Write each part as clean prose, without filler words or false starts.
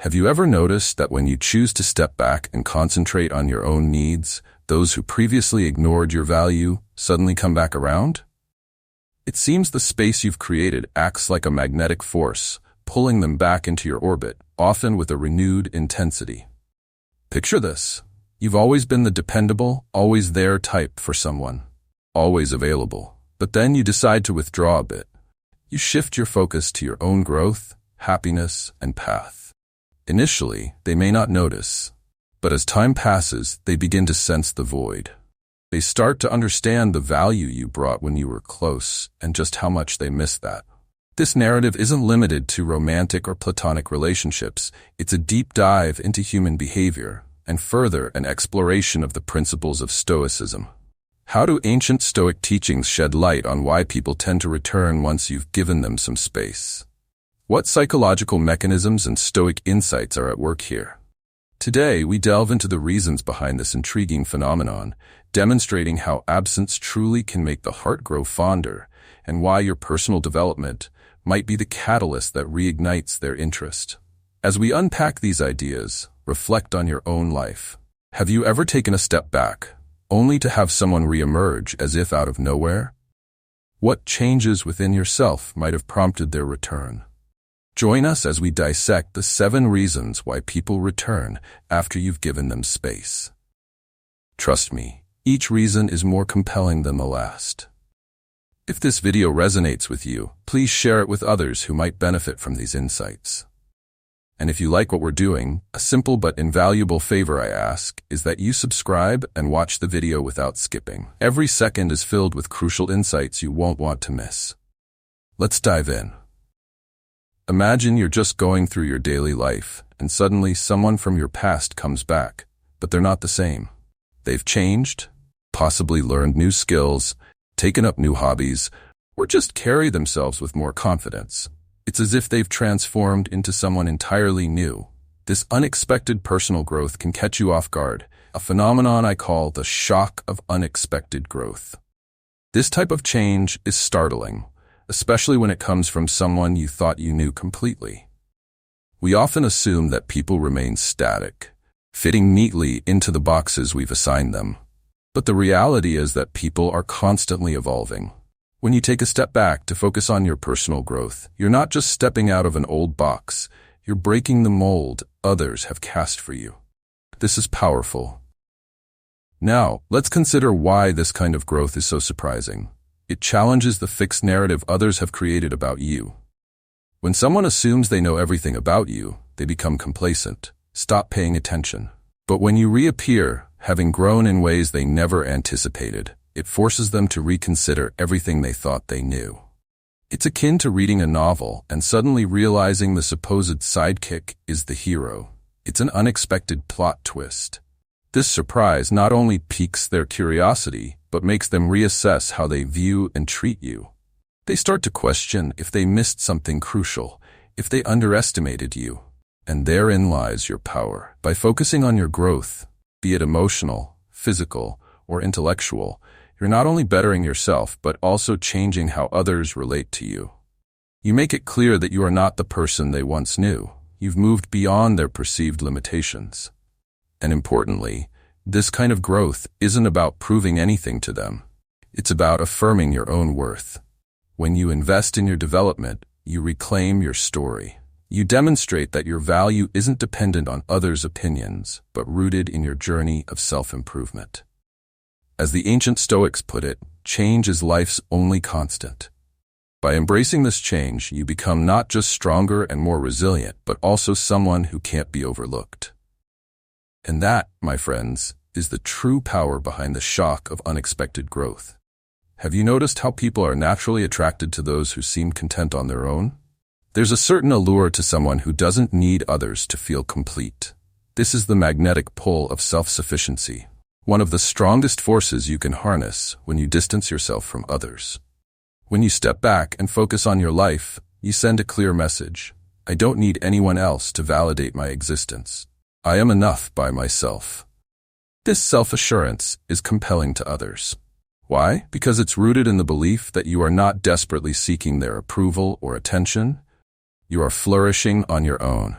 Have you ever noticed that when you choose to step back and concentrate on your own needs, those who previously ignored your value suddenly come back around? It seems the space you've created acts like a magnetic force, pulling them back into your orbit, often with a renewed intensity. Picture this. You've always been the dependable, always there type for someone, always available. But then you decide to withdraw a bit. You shift your focus to your own growth, happiness, and path. Initially, they may not notice, but as time passes, they begin to sense the void. They start to understand the value you brought when you were close and just how much they miss that. This narrative isn't limited to romantic or platonic relationships. It's a deep dive into human behavior and further an exploration of the principles of Stoicism. How do ancient Stoic teachings shed light on why people tend to return once you've given them some space? What psychological mechanisms and Stoic insights are at work here? Today, we delve into the reasons behind this intriguing phenomenon, demonstrating how absence truly can make the heart grow fonder and why your personal development might be the catalyst that reignites their interest. As we unpack these ideas, reflect on your own life. Have you ever taken a step back, only to have someone reemerge as if out of nowhere? What changes within yourself might have prompted their return? Join us as we dissect the 7 reasons why people return after you've given them space. Trust me, each reason is more compelling than the last. If this video resonates with you, please share it with others who might benefit from these insights. And if you like what we're doing, a simple but invaluable favor I ask is that you subscribe and watch the video without skipping. Every second is filled with crucial insights you won't want to miss. Let's dive in. Imagine you're just going through your daily life, and suddenly someone from your past comes back, but they're not the same. They've changed, possibly learned new skills, taken up new hobbies, or just carry themselves with more confidence. It's as if they've transformed into someone entirely new. This unexpected personal growth can catch you off guard, a phenomenon I call the shock of unexpected growth. This type of change is startling, especially when it comes from someone you thought you knew completely. We often assume that people remain static, fitting neatly into the boxes we've assigned them. But the reality is that people are constantly evolving. When you take a step back to focus on your personal growth, you're not just stepping out of an old box, you're breaking the mold others have cast for you. This is powerful. Now, let's consider why this kind of growth is so surprising. It challenges the fixed narrative others have created about you. When someone assumes they know everything about you, they become complacent, stop paying attention. But when you reappear, having grown in ways they never anticipated, it forces them to reconsider everything they thought they knew. It's akin to reading a novel and suddenly realizing the supposed sidekick is the hero. It's an unexpected plot twist. This surprise not only piques their curiosity, but makes them reassess how they view and treat you. They start to question if they missed something crucial, if they underestimated you. And therein lies your power. By focusing on your growth, be it emotional, physical, or intellectual, you're not only bettering yourself, but also changing how others relate to you. You make it clear that you are not the person they once knew. You've moved beyond their perceived limitations. And importantly, this kind of growth isn't about proving anything to them. It's about affirming your own worth. When you invest in your development, you reclaim your story. You demonstrate that your value isn't dependent on others' opinions, but rooted in your journey of self-improvement. As the ancient Stoics put it, change is life's only constant. By embracing this change, you become not just stronger and more resilient, but also someone who can't be overlooked. And that, my friends, is the true power behind the shock of unexpected growth. Have you noticed how people are naturally attracted to those who seem content on their own? There's a certain allure to someone who doesn't need others to feel complete. This is the magnetic pull of self-sufficiency, one of the strongest forces you can harness when you distance yourself from others. When you step back and focus on your life, you send a clear message. I don't need anyone else to validate my existence. I am enough by myself. This self-assurance is compelling to others. Why? Because it's rooted in the belief that you are not desperately seeking their approval or attention. You are flourishing on your own.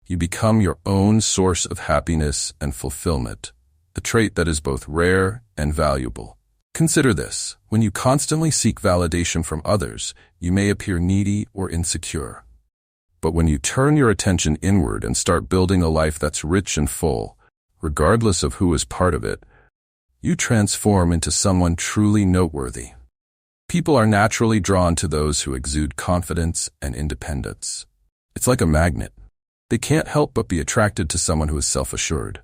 You become your own source of happiness and fulfillment, a trait that is both rare and valuable. Consider this: when you constantly seek validation from others, you may appear needy or insecure. But when you turn your attention inward and start building a life that's rich and full, regardless of who is part of it, you transform into someone truly noteworthy. People are naturally drawn to those who exude confidence and independence. It's like a magnet. They can't help but be attracted to someone who is self-assured.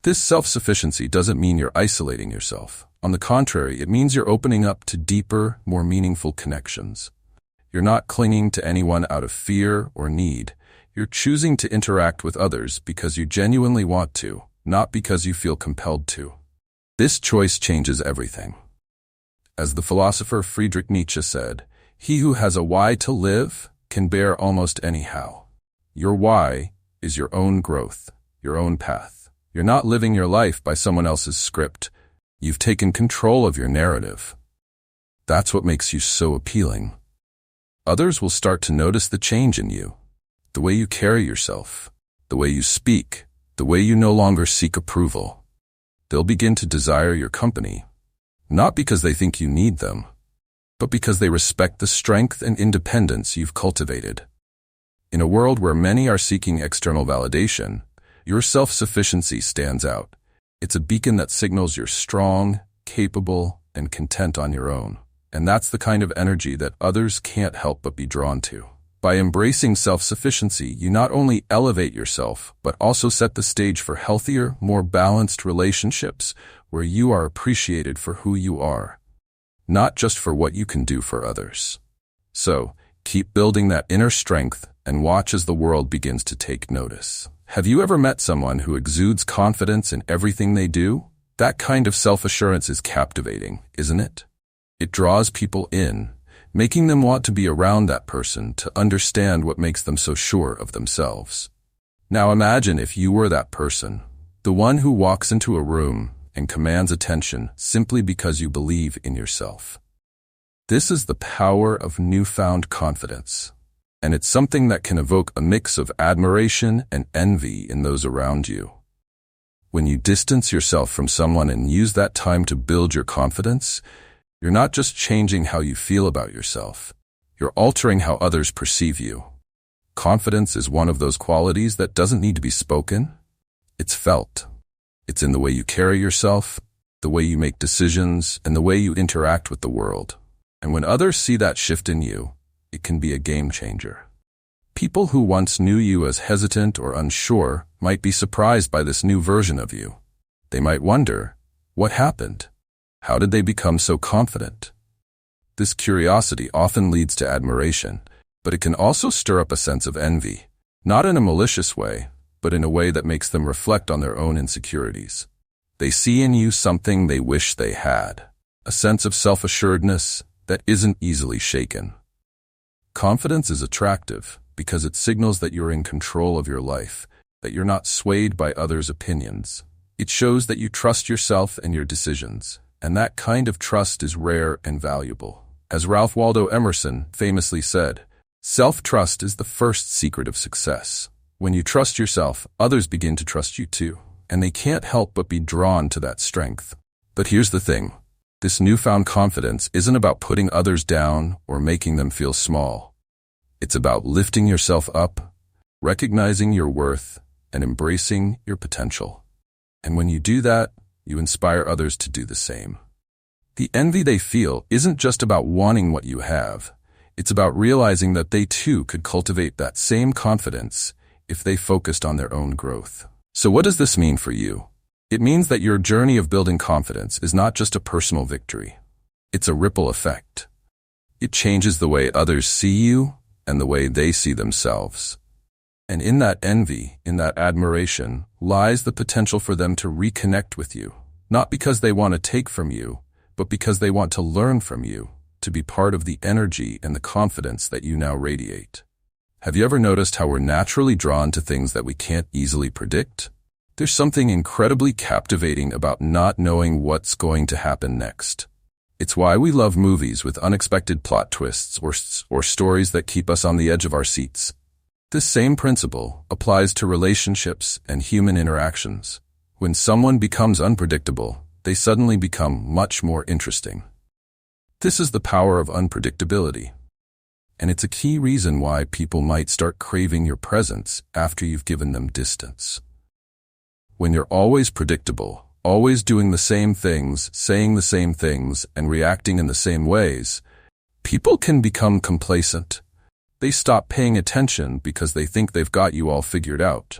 This self-sufficiency doesn't mean you're isolating yourself. On the contrary, it means you're opening up to deeper, more meaningful connections. You're not clinging to anyone out of fear or need. You're choosing to interact with others because you genuinely want to, not because you feel compelled to. This choice changes everything. As the philosopher Friedrich Nietzsche said, "He who has a why to live can bear almost any how." Your why is your own growth, your own path. You're not living your life by someone else's script. You've taken control of your narrative. That's what makes you so appealing. Others will start to notice the change in you, the way you carry yourself, the way you speak, the way you no longer seek approval. They'll begin to desire your company, not because they think you need them, but because they respect the strength and independence you've cultivated. In a world where many are seeking external validation, your self-sufficiency stands out. It's a beacon that signals you're strong, capable, and content on your own. And that's the kind of energy that others can't help but be drawn to. By embracing self-sufficiency, you not only elevate yourself, but also set the stage for healthier, more balanced relationships where you are appreciated for who you are, not just for what you can do for others. So, keep building that inner strength and watch as the world begins to take notice. Have you ever met someone who exudes confidence in everything they do? That kind of self-assurance is captivating, isn't it? It draws people in, making them want to be around that person to understand what makes them so sure of themselves. Now imagine if you were that person, the one who walks into a room and commands attention simply because you believe in yourself. This is the power of newfound confidence, and it's something that can evoke a mix of admiration and envy in those around you. When you distance yourself from someone and use that time to build your confidence, you're not just changing how you feel about yourself, you're altering how others perceive you. Confidence is one of those qualities that doesn't need to be spoken. It's felt. It's in the way you carry yourself, the way you make decisions, and the way you interact with the world. And when others see that shift in you, it can be a game changer. People who once knew you as hesitant or unsure might be surprised by this new version of you. They might wonder, what happened? How did they become so confident? This curiosity often leads to admiration, but it can also stir up a sense of envy, not in a malicious way, but in a way that makes them reflect on their own insecurities. They see in you something they wish they had, a sense of self-assuredness that isn't easily shaken. Confidence is attractive because it signals that you're in control of your life, that you're not swayed by others' opinions. It shows that you trust yourself and your decisions. And that kind of trust is rare and valuable. As Ralph Waldo Emerson famously said, self-trust is the first secret of success. When you trust yourself, others begin to trust you too, and they can't help but be drawn to that strength. But here's the thing. This newfound confidence isn't about putting others down or making them feel small. It's about lifting yourself up, recognizing your worth, and embracing your potential. And when you do that, you inspire others to do the same. The envy they feel isn't just about wanting what you have. It's about realizing that they too could cultivate that same confidence if they focused on their own growth. So what does this mean for you? It means that your journey of building confidence is not just a personal victory. It's a ripple effect. It changes the way others see you and the way they see themselves. And in that envy, in that admiration, lies the potential for them to reconnect with you, not because they want to take from you, but because they want to learn from you, to be part of the energy and the confidence that you now radiate. Have you ever noticed how we're naturally drawn to things that we can't easily predict? There's something incredibly captivating about not knowing what's going to happen next. It's why we love movies with unexpected plot twists or stories that keep us on the edge of our seats. This same principle applies to relationships and human interactions. When someone becomes unpredictable, they suddenly become much more interesting. This is the power of unpredictability. And it's a key reason why people might start craving your presence after you've given them distance. When you're always predictable, always doing the same things, saying the same things, and reacting in the same ways, people can become complacent. They stop paying attention because they think they've got you all figured out.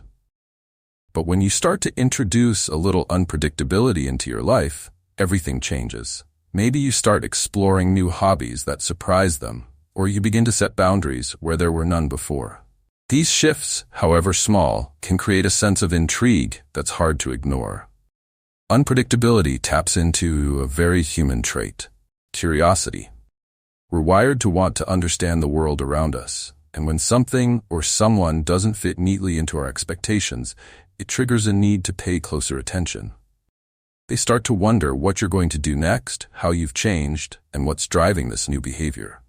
But when you start to introduce a little unpredictability into your life, everything changes. Maybe you start exploring new hobbies that surprise them, or you begin to set boundaries where there were none before. These shifts, however small, can create a sense of intrigue that's hard to ignore. Unpredictability taps into a very human trait: curiosity. We're wired to want to understand the world around us, and when something or someone doesn't fit neatly into our expectations, it triggers a need to pay closer attention. They start to wonder what you're going to do next, how you've changed, and what's driving this new behavior.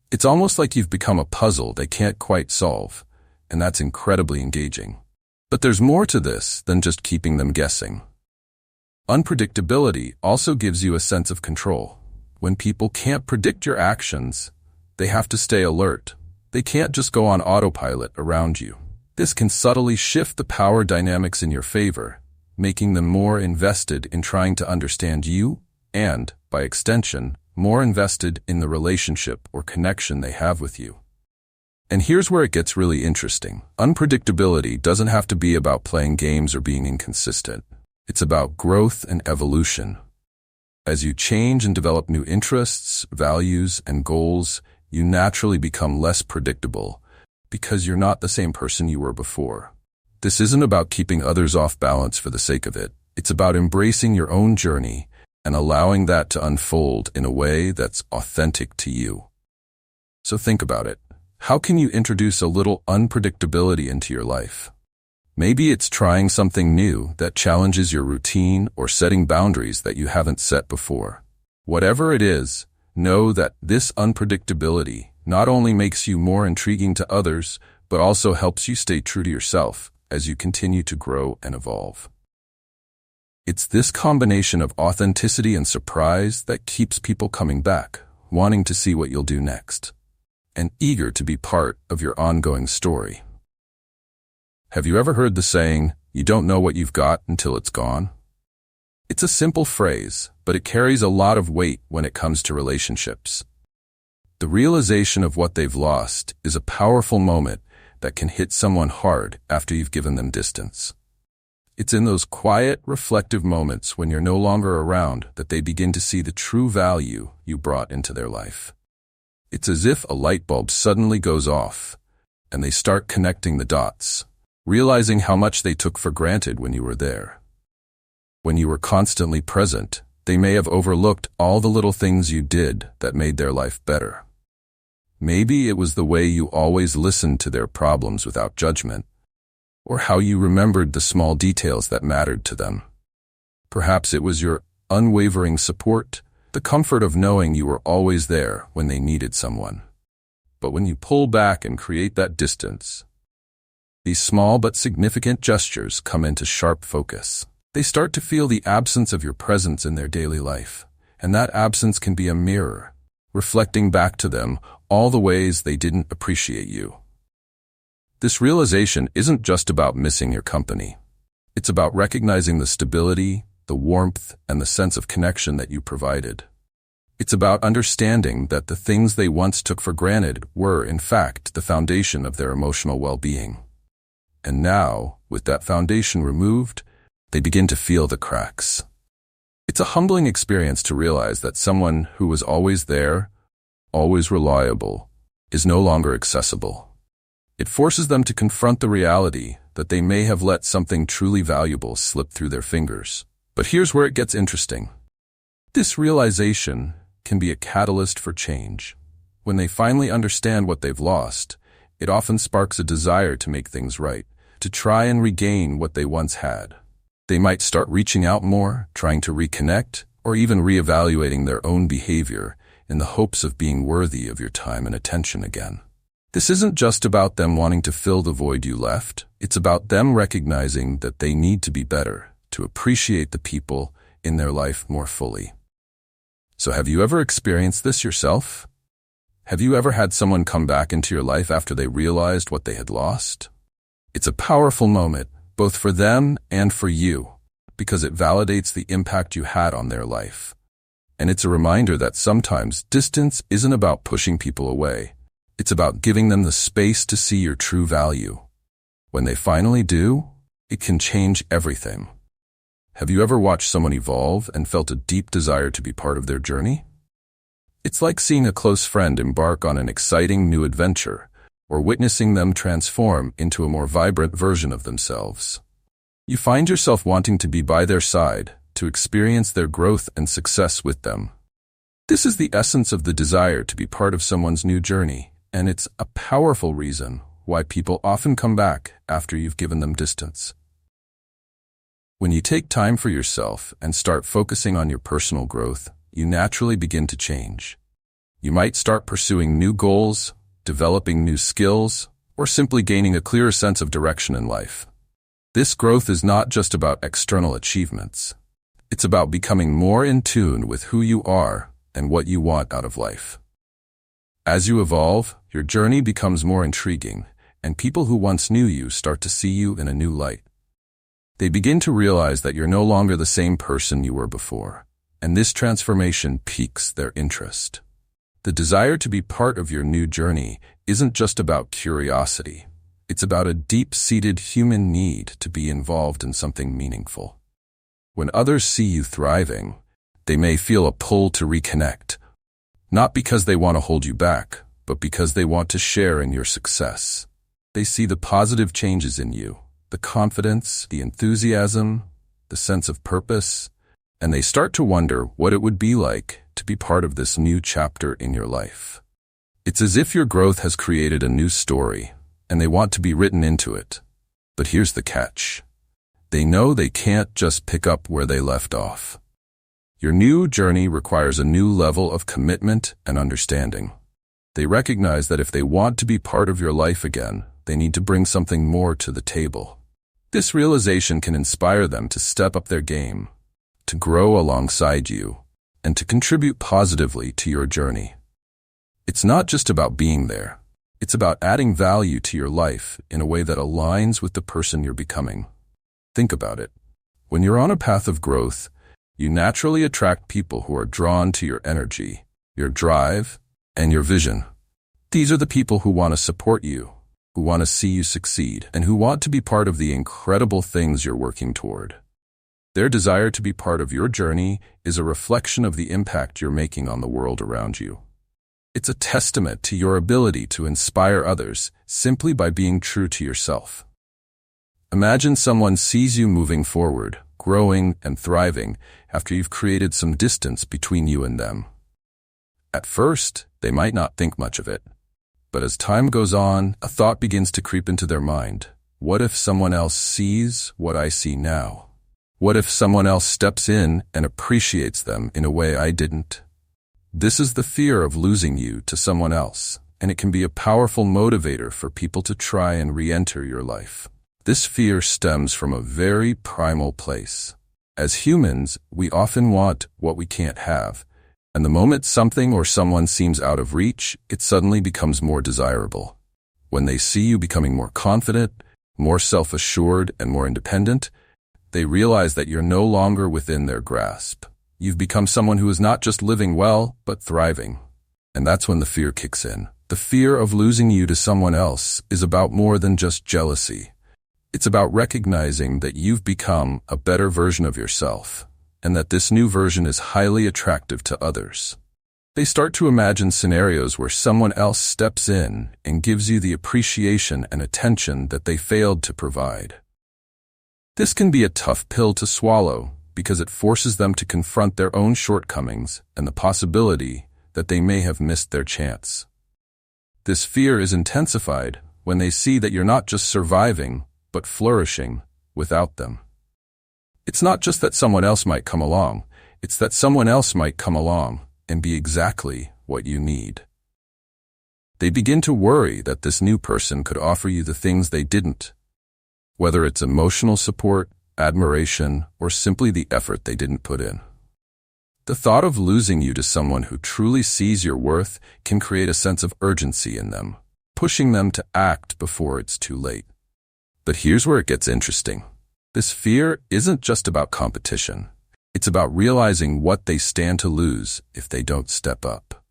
It's almost like you've become a puzzle they can't quite solve, and that's incredibly engaging. But there's more to this than just keeping them guessing. Unpredictability also gives you a sense of control. When people can't predict your actions, they have to stay alert. They can't just go on autopilot around you. This can subtly shift the power dynamics in your favor, making them more invested in trying to understand you and, by extension, more invested in the relationship or connection they have with you. And here's where it gets really interesting. Unpredictability doesn't have to be about playing games or being inconsistent. It's about growth and evolution. As you change and develop new interests, values, and goals, you naturally become less predictable because you're not the same person you were before. This isn't about keeping others off balance for the sake of it. It's about embracing your own journey and allowing that to unfold in a way that's authentic to you. So think about it. How can you introduce a little unpredictability into your life? Maybe it's trying something new that challenges your routine or setting boundaries that you haven't set before. Whatever it is, know that this unpredictability not only makes you more intriguing to others, but also helps you stay true to yourself as you continue to grow and evolve. It's this combination of authenticity and surprise that keeps people coming back, wanting to see what you'll do next, and eager to be part of your ongoing story. Have you ever heard the saying, "You don't know what you've got until it's gone"? It's a simple phrase, but it carries a lot of weight when it comes to relationships. The realization of what they've lost is a powerful moment that can hit someone hard after you've given them distance. It's in those quiet, reflective moments when you're no longer around that they begin to see the true value you brought into their life. It's as if a light bulb suddenly goes off, and they start connecting the dots, realizing how much they took for granted when you were there. When you were constantly present, they may have overlooked all the little things you did that made their life better. Maybe it was the way you always listened to their problems without judgment, or how you remembered the small details that mattered to them. Perhaps it was your unwavering support, the comfort of knowing you were always there when they needed someone. But when you pull back and create that distance, these small but significant gestures come into sharp focus. They start to feel the absence of your presence in their daily life, and that absence can be a mirror, reflecting back to them all the ways they didn't appreciate you. This realization isn't just about missing your company. It's about recognizing the stability, the warmth, and the sense of connection that you provided. It's about understanding that the things they once took for granted were, in fact, the foundation of their emotional well-being. And now, with that foundation removed, they begin to feel the cracks. It's a humbling experience to realize that someone who was always there, always reliable, is no longer accessible. It forces them to confront the reality that they may have let something truly valuable slip through their fingers. But here's where it gets interesting. This realization can be a catalyst for change. When they finally understand what they've lost, it often sparks a desire to make things right, to try and regain what they once had. They might start reaching out more, trying to reconnect, or even reevaluating their own behavior in the hopes of being worthy of your time and attention again. This isn't just about them wanting to fill the void you left. It's about them recognizing that they need to be better, to appreciate the people in their life more fully. So have you ever experienced this yourself? Have you ever had someone come back into your life after they realized what they had lost? It's a powerful moment, both for them and for you, because it validates the impact you had on their life. And it's a reminder that sometimes distance isn't about pushing people away. It's about giving them the space to see your true value. When they finally do, it can change everything. Have you ever watched someone evolve and felt a deep desire to be part of their journey? It's like seeing a close friend embark on an exciting new adventure, or witnessing them transform into a more vibrant version of themselves. You find yourself wanting to be by their side, to experience their growth and success with them. This is the essence of the desire to be part of someone's new journey, and it's a powerful reason why people often come back after you've given them distance. When you take time for yourself and start focusing on your personal growth, you naturally begin to change. You might start pursuing new goals, developing new skills, or simply gaining a clearer sense of direction in life. This growth is not just about external achievements. It's about becoming more in tune with who you are and what you want out of life. As you evolve, your journey becomes more intriguing, and people who once knew you start to see you in a new light. They begin to realize that you're no longer the same person you were before, and this transformation piques their interest. The desire to be part of your new journey isn't just about curiosity. It's about a deep-seated human need to be involved in something meaningful. When others see you thriving, they may feel a pull to reconnect, not because they want to hold you back, but because they want to share in your success. They see the positive changes in you, the confidence, the enthusiasm, the sense of purpose, and they start to wonder what it would be like to be part of this new chapter in your life. It's as if your growth has created a new story, and they want to be written into it. But here's the catch. They know they can't just pick up where they left off. Your new journey requires a new level of commitment and understanding. They recognize that if they want to be part of your life again, they need to bring something more to the table. This realization can inspire them to step up their game, to grow alongside you, and to contribute positively to your journey. It's not just about being there. It's about adding value to your life in a way that aligns with the person you're becoming. Think about it. When you're on a path of growth, you naturally attract people who are drawn to your energy, your drive, and your vision. These are the people who want to support you, who want to see you succeed, and who want to be part of the incredible things you're working toward. Their desire to be part of your journey is a reflection of the impact you're making on the world around you. It's a testament to your ability to inspire others simply by being true to yourself. Imagine someone sees you moving forward, growing and thriving after you've created some distance between you and them. At first, they might not think much of it. But as time goes on, a thought begins to creep into their mind. What if someone else sees what I see now? What if someone else steps in and appreciates them in a way I didn't? This is the fear of losing you to someone else, and it can be a powerful motivator for people to try and re-enter your life. This fear stems from a very primal place. As humans, we often want what we can't have, and the moment something or someone seems out of reach, it suddenly becomes more desirable. When they see you becoming more confident, more self-assured, and more independent, they realize that you're no longer within their grasp. You've become someone who is not just living well, but thriving. And that's when the fear kicks in. The fear of losing you to someone else is about more than just jealousy. It's about recognizing that you've become a better version of yourself, and that this new version is highly attractive to others. They start to imagine scenarios where someone else steps in and gives you the appreciation and attention that they failed to provide. This can be a tough pill to swallow because it forces them to confront their own shortcomings and the possibility that they may have missed their chance. This fear is intensified when they see that you're not just surviving, but flourishing without them. It's not just that someone else might come along, it's that someone else might come along and be exactly what you need. They begin to worry that this new person could offer you the things they didn't, whether it's emotional support, admiration, or simply the effort they didn't put in. The thought of losing you to someone who truly sees your worth can create a sense of urgency in them, pushing them to act before it's too late. But here's where it gets interesting. This fear isn't just about competition. It's about realizing what they stand to lose if they don't step up.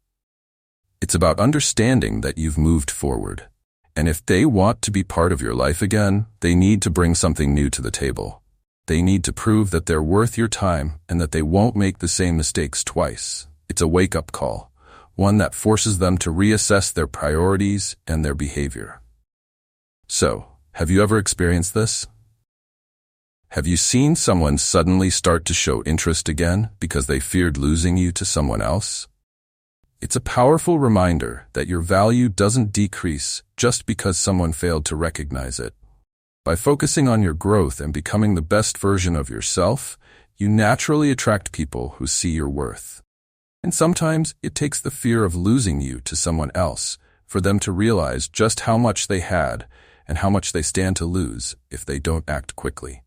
It's about understanding that you've moved forward, and if they want to be part of your life again, they need to bring something new to the table. They need to prove that they're worth your time and that they won't make the same mistakes twice. It's a wake-up call, one that forces them to reassess their priorities and their behavior. So, have you ever experienced this? Have you seen someone suddenly start to show interest again because they feared losing you to someone else? It's a powerful reminder that your value doesn't decrease just because someone failed to recognize it. By focusing on your growth and becoming the best version of yourself, you naturally attract people who see your worth. And sometimes it takes the fear of losing you to someone else for them to realize just how much they had and how much they stand to lose if they don't act quickly.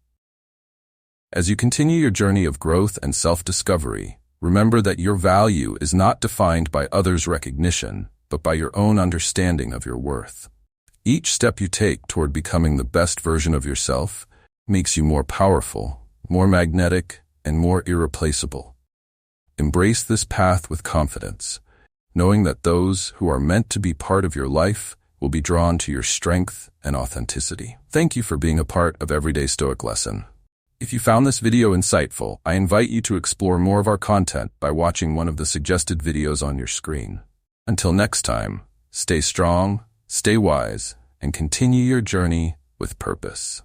As you continue your journey of growth and self-discovery, remember that your value is not defined by others' recognition, but by your own understanding of your worth. Each step you take toward becoming the best version of yourself makes you more powerful, more magnetic, and more irreplaceable. Embrace this path with confidence, knowing that those who are meant to be part of your life will be drawn to your strength and authenticity. Thank you for being a part of Everyday Stoic Lesson. If you found this video insightful, I invite you to explore more of our content by watching one of the suggested videos on your screen. Until next time, stay strong, stay wise, and continue your journey with purpose.